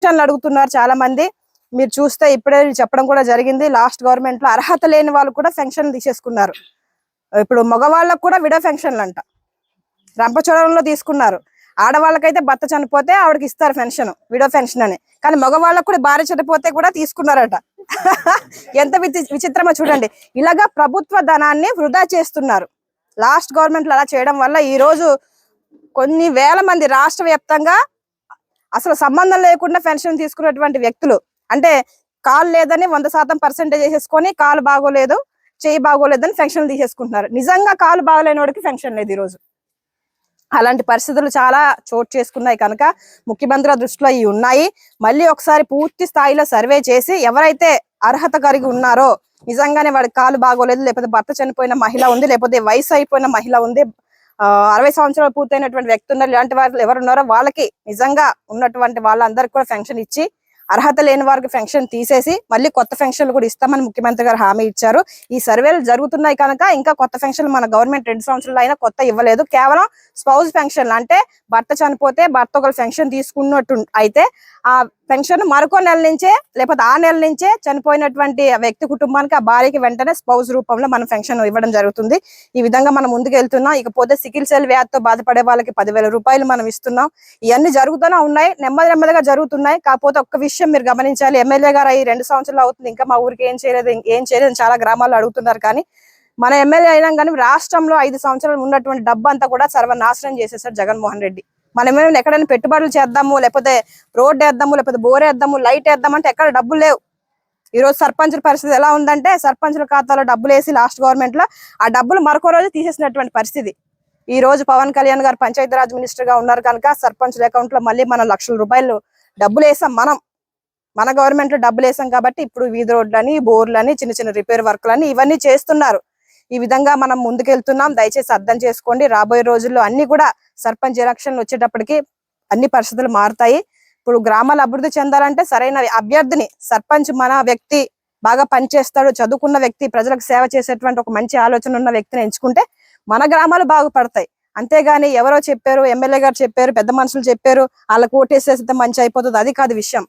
పెన్షన్లు అడుగుతున్నారు చాలా మంది. మీరు చూస్తే ఇప్పుడే చెప్పడం కూడా జరిగింది, లాస్ట్ గవర్నమెంట్ లో అర్హత లేని వాళ్ళు కూడా పెన్షన్లు తీసేసుకున్నారు. ఇప్పుడు మగవాళ్ళకు కూడా విడో పెన్షన్లు అంట రంపచోడవరంలో తీసుకున్నారు. ఆడవాళ్ళకైతే భర్త చనిపోతే ఆవిడకి ఇస్తారు పెన్షన్, విడో పెన్షన్ అని. కానీ మగవాళ్ళకు కూడా భార్య చనిపోతే కూడా తీసుకున్నారట. ఎంత విచిత్రమో చూడండి. ఇలాగా ప్రభుత్వ ధనాన్ని వృధా చేస్తున్నారు. లాస్ట్ గవర్నమెంట్ అలా చేయడం వల్ల ఈ రోజు కొన్ని వేల మంది రాష్ట్ర వ్యాప్తంగా అసలు సంబంధం లేకుండా పెన్షన్ తీసుకున్నటువంటి వ్యక్తులు, అంటే కాలు లేదని 100% చేసేసుకొని కాలు బాగోలేదు, చేయి బాగోలేదని పెన్షన్లు తీసేసుకుంటున్నారు. నిజంగా కాలు బాగోలేని వాడికి పెన్షన్ లేదు ఈ రోజు. అలాంటి పరిస్థితులు చాలా చోటు చేసుకున్నాయి కనుక ముఖ్యమంత్రి దృష్టిలో ఇవి ఉన్నాయి. మళ్ళీ ఒకసారి పూర్తి స్థాయిలో సర్వే చేసి ఎవరైతే అర్హత కలిగి ఉన్నారో, నిజంగానే వాడికి కాలు బాగోలేదు, లేకపోతే భర్త చనిపోయిన మహిళ ఉంది, లేకపోతే వయసు అయిపోయిన మహిళ ఉంది, 60 సంవత్సరాలు పూర్తయినటువంటి వ్యక్తి ఉన్నారు, ఇలాంటి వాళ్ళు ఎవరు ఉన్నారో వాళ్ళకి నిజంగా ఉన్నటువంటి వాళ్ళందరికీ కూడా పెన్షన్ ఇచ్చి, అర్హత లేని వారికి పెన్షన్ తీసేసి మళ్ళీ కొత్త పెన్షన్లు కూడా ఇస్తామని ముఖ్యమంత్రి గారు హామీ ఇచ్చారు. ఈ సర్వేలు జరుగుతున్నాయి కనుక ఇంకా కొత్త పెన్షన్లు మన గవర్నమెంట్ 2 సంవత్సరాలు అయినా కొత్త ఇవ్వలేదు. కేవలం స్పౌజ్ పెన్షన్, అంటే భర్త చనిపోతే భర్త ఒక పెన్షన్ తీసుకున్నట్టు అయితే ఆ పెన్షన్ మరొక నెల నుంచే లేకపోతే ఆ నెల నుంచే చనిపోయినటువంటి వ్యక్తి కుటుంబానికి ఆ భార్యకి వెంటనే స్పౌజ్ రూపంలో మనం పెన్షన్ ఇవ్వడం జరుగుతుంది. ఈ విధంగా మనం ముందుకు వెళ్తున్నాం. ఇకపోతే సికిల్ సెల్ వ్యాధితో బాధపడే వాళ్ళకి 10,000 రూపాయలు మనం ఇస్తున్నాం. ఇవన్నీ జరుగుతూనే ఉన్నాయి, నెమ్మదిగా జరుగుతున్నాయి. కాకపోతే ఒక్క విషయం మీరు గమనించాలి, ఎమ్మెల్యే గారు ఈ 2 సంవత్సరాలు అవుతుంది, ఇంకా మా ఊరికి ఏం చేయలేదు చాలా గ్రామాల్లో అడుగుతున్నారు. కానీ మన ఎమ్మెల్యే అయినా కానీ రాష్ట్రంలో 5 సంవత్సరాలు ఉన్నటువంటి డబ్బు అంతా కూడా సర్వనాశనం చేసేసారు జగన్మోహన్ రెడ్డి. మనం ఏమైనా ఎక్కడైనా పెట్టుబడులు చేద్దాము, లేకపోతే రోడ్డు వేద్దాము, లేకపోతే బోర్ వేద్దాము, లైట్ వేద్దామంటే ఎక్కడ డబ్బులు లేవు. ఈ రోజు సర్పంచుల పరిస్థితి ఎలా ఉందంటే, సర్పంచుల ఖాతాలో డబ్బులు వేసి లాస్ట్ గవర్నమెంట్ లో ఆ డబ్బులు మరొక రోజు తీసేసినటువంటి పరిస్థితి. ఈ రోజు పవన్ కళ్యాణ్ గారు పంచాయతీరాజ్ మినిస్టర్ గా ఉన్నారు కనుక సర్పంచుల అకౌంట్ లో మళ్ళీ మనం లక్షల రూపాయలు డబ్బులు వేసాం. మన గవర్నమెంట్ లో డబ్బులు వేసాం కాబట్టి ఇప్పుడు వీధి రోడ్లని, బోర్లని, చిన్న రిపేర్ వర్క్లని ఇవన్నీ చేస్తున్నారు. ఈ విధంగా మనం ముందుకెళ్తున్నాం. దయచేసి అర్థం చేసుకోండి. రాబోయే రోజుల్లో అన్ని కూడా సర్పంచ్ ఎలక్షన్లు వచ్చేటప్పటికి అన్ని పరిస్థితులు మారుతాయి. ఇప్పుడు గ్రామాలు అభివృద్ధి చెందాలంటే సరైన అభ్యర్థిని, సర్పంచ్ మన వ్యక్తి, బాగా పనిచేస్తాడు, చదువుకున్న వ్యక్తి, ప్రజలకు సేవ చేసేటువంటి ఒక మంచి ఆలోచన ఉన్న వ్యక్తిని ఎంచుకుంటే మన గ్రామాలు బాగుపడతాయి. అంతేగాని ఎవరో చెప్పారు, ఎమ్మెల్యే గారు చెప్పారు, పెద్ద మనుషులు చెప్పారు, వాళ్ళకు ఓటేసేస్తే మంచి అయిపోతుంది, అది కాదు విషయం.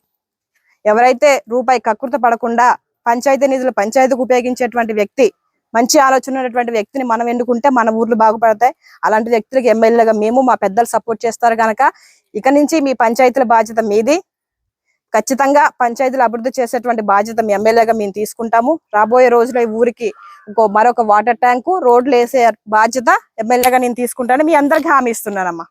ఎవరైతే రూపాయి కకృత పడకుండా పంచాయతీ నిధులు పంచాయతీకి ఉపయోగించేటువంటి వ్యక్తి, మంచి ఆలోచన ఉన్నటువంటి వ్యక్తిని మనం ఎన్నుకుంటే మన ఊర్లు బాగుపడతాయి. అలాంటి వ్యక్తులకు ఎమ్మెల్యేగా మేము, మా పెద్దలు సపోర్ట్ చేస్తారు కనుక ఇక నుంచి మీ పంచాయతీల బాధ్యత మీది. ఖచ్చితంగా పంచాయతీలు అభివృద్ధి చేసేటువంటి బాధ్యత మీ ఎమ్మెల్యేగా మేము తీసుకుంటాము. రాబోయే రోజుల్లో ఈ ఊరికి మరొక వాటర్ ట్యాంకు, రోడ్లు వేసే బాధ్యత ఎమ్మెల్యేగా నేను తీసుకుంటాను. మీ అందరికి హామీ ఇస్తున్నానమ్మా.